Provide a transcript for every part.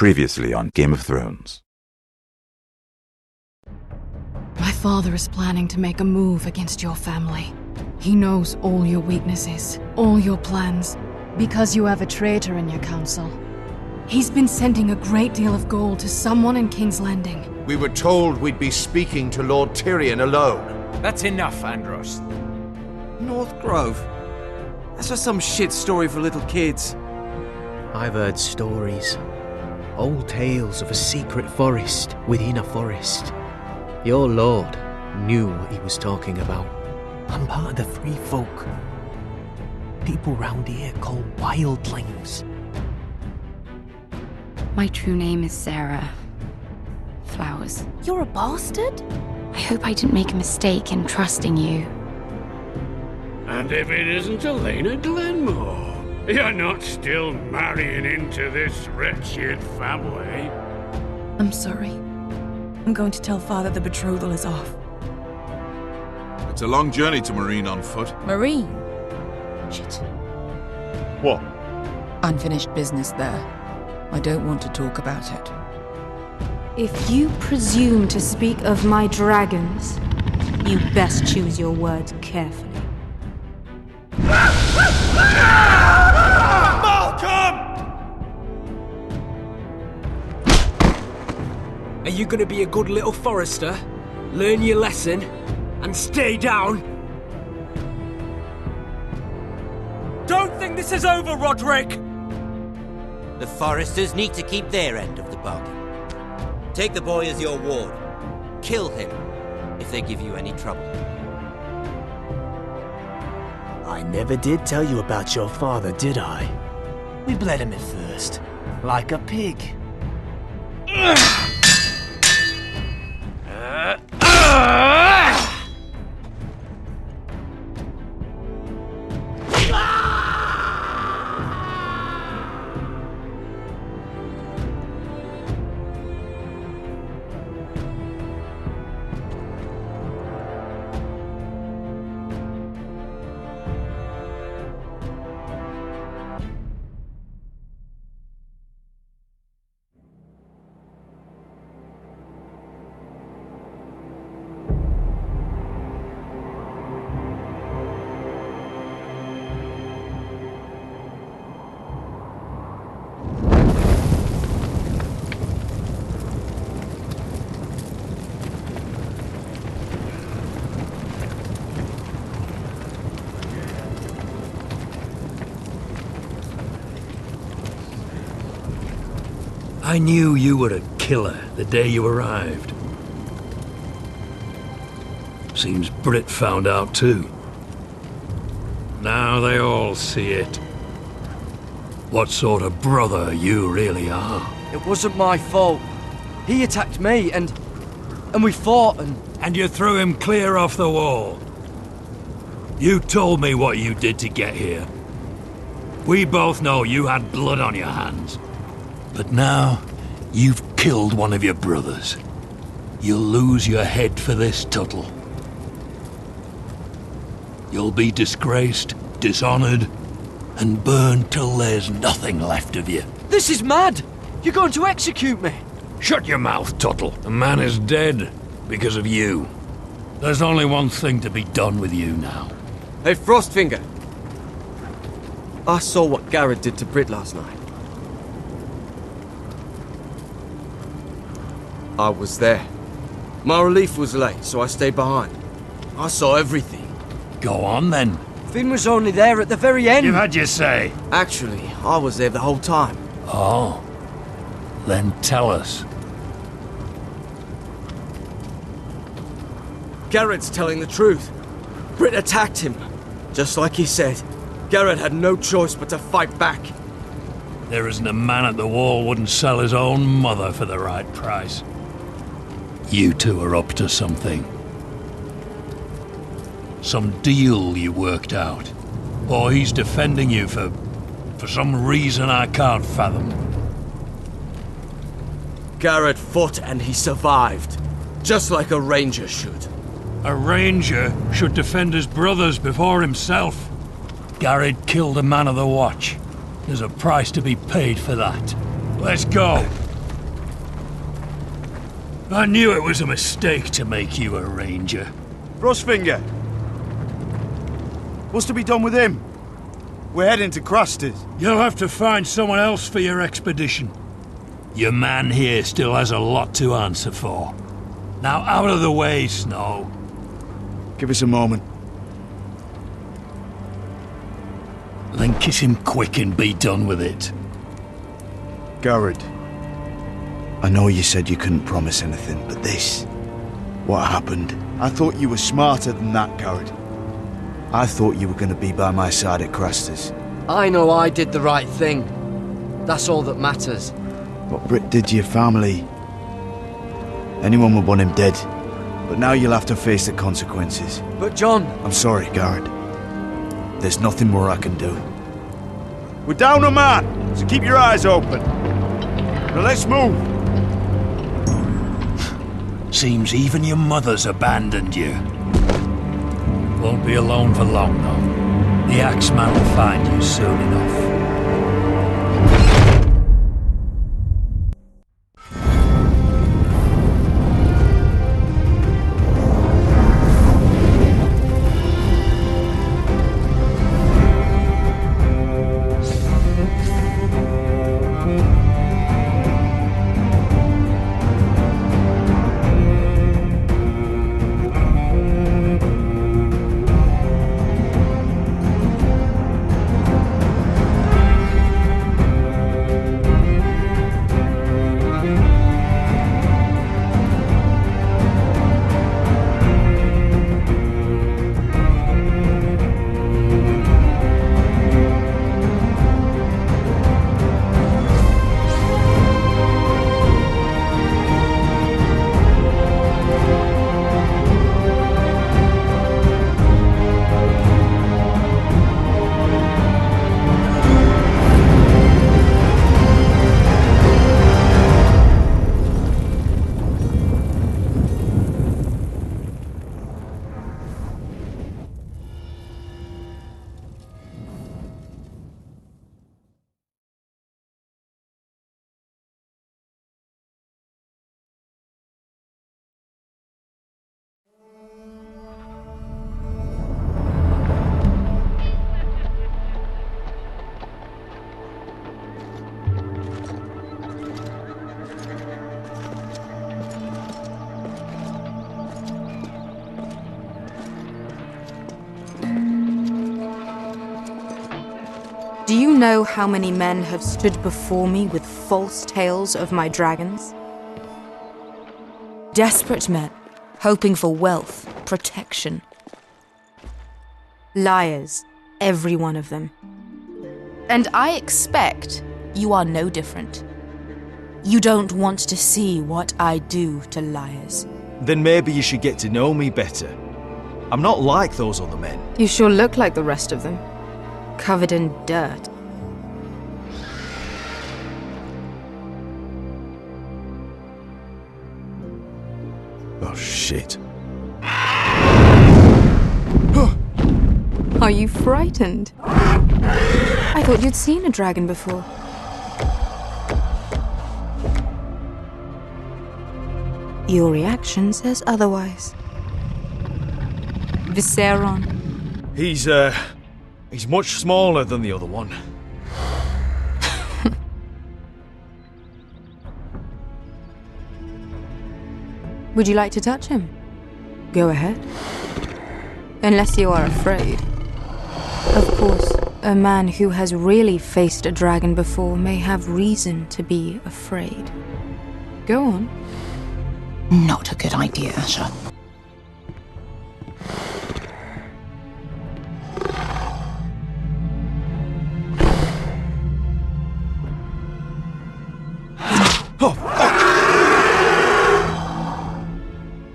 Previously on Game of Thrones. My father is planning to make a move against your family. He knows all your weaknesses, all your plans, because you have a traitor in your council. He's been sending a great deal of gold to someone in King's Landing. We were told we'd be speaking to Lord Tyrion alone. That's enough, Andros. North Grove? That's just some shit story for little kids. I've heard stories. Old tales of a secret forest within a forest. Your lord knew what he was talking about. I'm part of the free folk. People round here call wildlings. My true name is Sarah Flowers. You're a bastard? I hope I didn't make a mistake in trusting you. And if it isn't Elena Glenmore, you're not still marrying into this wretched family. I'm sorry. I'm going to tell Father the betrothal is off. It's a long journey to Marine on foot. Marine? Shit. What? Unfinished business there. I don't want to talk about it. If you presume to speak of my dragons, you best choose your words carefully. Are you gonna be a good little forester? Learn your lesson and stay down? Don't think this is over, Roderick! The foresters need to keep their end of the bargain. Take the boy as your ward. Kill him if they give you any trouble. I never did tell you about your father, did I? We bled him at first, like a pig. I knew you were a killer the day you arrived. Seems Brit found out too. Now they all see it. What sort of brother you really are. It wasn't my fault. He attacked me and we fought and... And you threw him clear off the wall. You told me what you did to get here. We both know you had blood on your hands. But now, you've killed one of your brothers. You'll lose your head for this, Tuttle. You'll be disgraced, dishonored, and burned till there's nothing left of you. This is mad! You're going to execute me! Shut your mouth, Tuttle. The man is dead because of you. There's only one thing to be done with you now. Hey, Frostfinger! I saw what Garrett did to Brit last night. I was there. My relief was late, so I stayed behind. I saw everything. Go on, then. Finn was only there at the very end. You've had your say. Actually, I was there the whole time. Oh. Then tell us. Garrett's telling the truth. Brit attacked him. Just like he said. Garrett had no choice but to fight back. There isn't a man at the wall wouldn't sell his own mother for the right price. You two are up to something. Some deal you worked out. Or he's defending you for some reason I can't fathom. Garrett fought and he survived. Just like a ranger should. A ranger should defend his brothers before himself. Garrett killed a man of the watch. There's a price to be paid for that. Let's go. I knew it was a mistake to make you a ranger. Frostfinger! What's to be done with him? We're heading to Cruster's. You'll have to find someone else for your expedition. Your man here still has a lot to answer for. Now out of the way, Snow. Give us a moment. Then kiss him quick and be done with it. Garrett, I know you said you couldn't promise anything, but this... what happened? I thought you were smarter than that, Garrett. I thought you were going to be by my side at Craster's. I know I did the right thing. That's all that matters. What Britt did to your family... anyone would want him dead. But now you'll have to face the consequences. But John... I'm sorry, Garrett. There's nothing more I can do. We're down a man, so keep your eyes open. Now let's move. Seems even your mother's abandoned you. Won't be alone for long, though. The Axeman will find you soon enough. Do you know how many men have stood before me with false tales of my dragons? Desperate men, hoping for wealth, protection. Liars, every one of them. And I expect you are no different. You don't want to see what I do to liars. Then maybe you should get to know me better. I'm not like those other men. You sure look like the rest of them. Covered in dirt. Oh, shit. Are you frightened? I thought you'd seen a dragon before. Your reaction says otherwise. Viseron. He's much smaller than the other one. Would you like to touch him? Go ahead. Unless you are afraid. Of course, a man who has really faced a dragon before may have reason to be afraid. Go on. Not a good idea, Asher.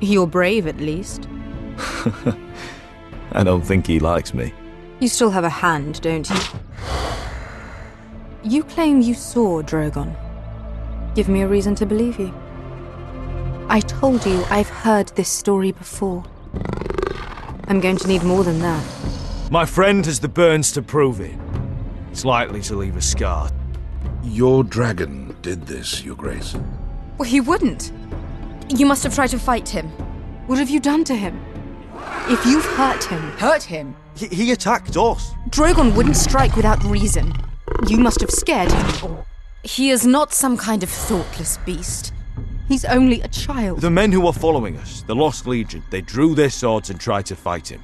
You're brave, at least. I don't think he likes me. You still have a hand, don't you? You claim you saw Drogon. Give me a reason to believe you. I told you I've heard this story before. I'm going to need more than that. My friend has the burns to prove it. It's likely to leave a scar. Your dragon did this, Your Grace. Well, he wouldn't. You must have tried to fight him. What have you done to him? If you've hurt him... Hurt him? He attacked us. Drogon wouldn't strike without reason. You must have scared him, or... He is not some kind of thoughtless beast. He's only a child. The men who were following us, the Lost Legion, they drew their swords and tried to fight him.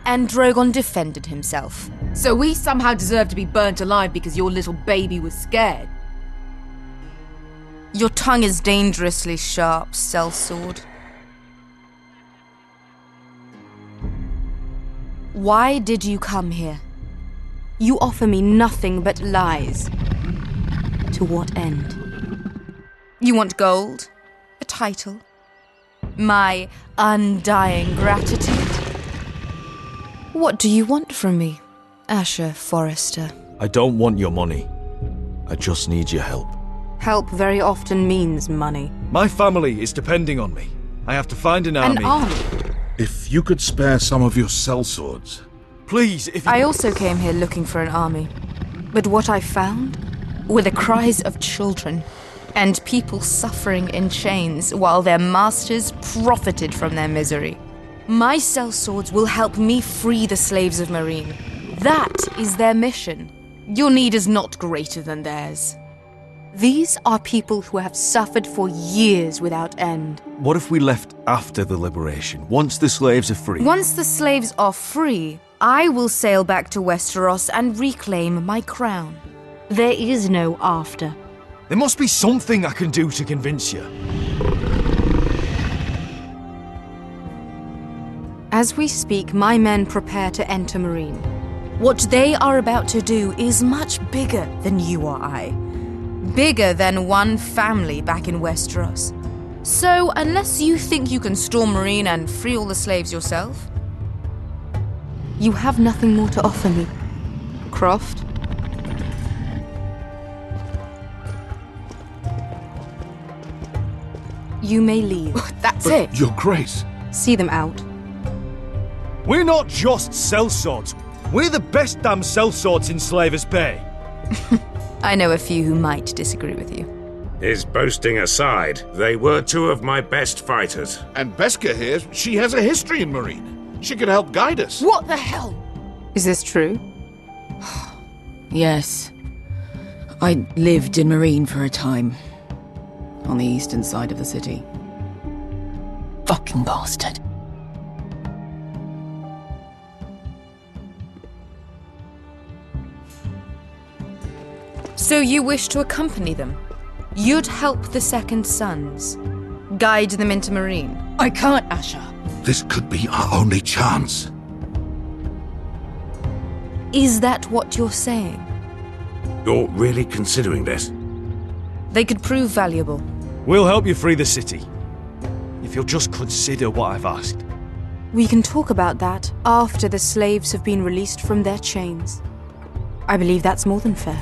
And Drogon defended himself. So we somehow deserve to be burnt alive because your little baby was scared? Your tongue is dangerously sharp, sellsword. Why did you come here? You offer me nothing but lies. To what end? You want gold? A title? My undying gratitude? What do you want from me, Asher Forrester? I don't want your money. I just need your help. Help very often means money. My family is depending on me. I have to find an army. An army? If you could spare some of your sellswords. Please, if you... I also came here looking for an army. But what I found were the cries of children and people suffering in chains while their masters profited from their misery. My sellswords will help me free the slaves of Meereen. That is their mission. Your need is not greater than theirs. These are people who have suffered for years without end. What if we left after the liberation, once the slaves are free? Once the slaves are free, I will sail back to Westeros and reclaim my crown. There is no after. There must be something I can do to convince you. As we speak, my men prepare to enter Meereen. What they are about to do is much bigger than you or I. Bigger than one family back in Westeros. So, unless you think you can storm Meereen and free all the slaves yourself, you have nothing more to offer me, Croft. You may leave. That's it. Your Grace. See them out. We're not just sellswords. We're the best damn sellswords in Slavers Bay. I know a few who might disagree with you. His boasting aside, they were two of my best fighters. And Beska here, she has a history in Meereen. She could help guide us. What the hell? Is this true? Yes. I lived in Meereen for a time. On the eastern side of the city. Fucking bastard. So you wish to accompany them? You'd help the Second Sons? Guide them into Meereen? I can't, Asher. This could be our only chance. Is that what you're saying? You're really considering this? They could prove valuable. We'll help you free the city. If you'll just consider what I've asked. We can talk about that after the slaves have been released from their chains. I believe that's more than fair.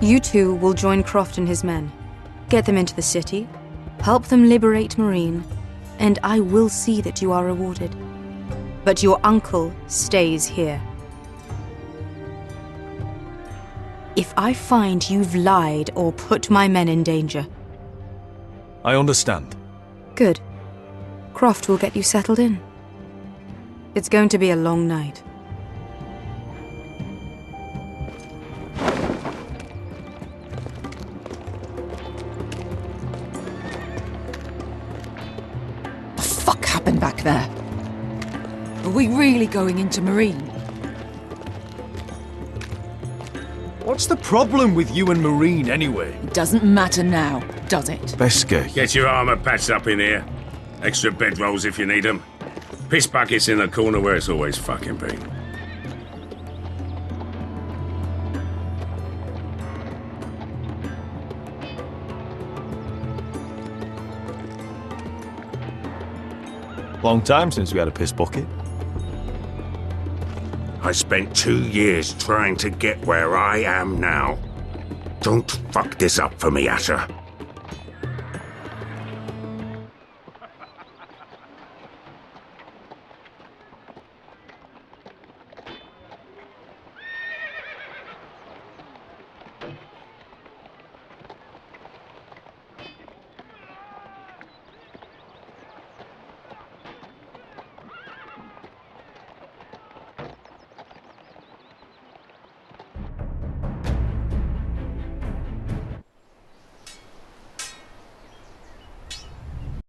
You two will join Croft and his men. Get them into the city, help them liberate Meereen, and I will see that you are rewarded. But your uncle stays here. If I find you've lied or put my men in danger... I understand. Good. Croft will get you settled in. It's going to be a long night. What happened back there? Are we really going into Meereen? What's the problem with you and Meereen, anyway? It doesn't matter now, does it? Beska. Get your armor patched up in here. Extra bedrolls if you need them. Piss buckets in the corner where it's always fucking been. Long time since we had a piss bucket. I spent 2 years trying to get where I am now. Don't fuck this up for me, Asher.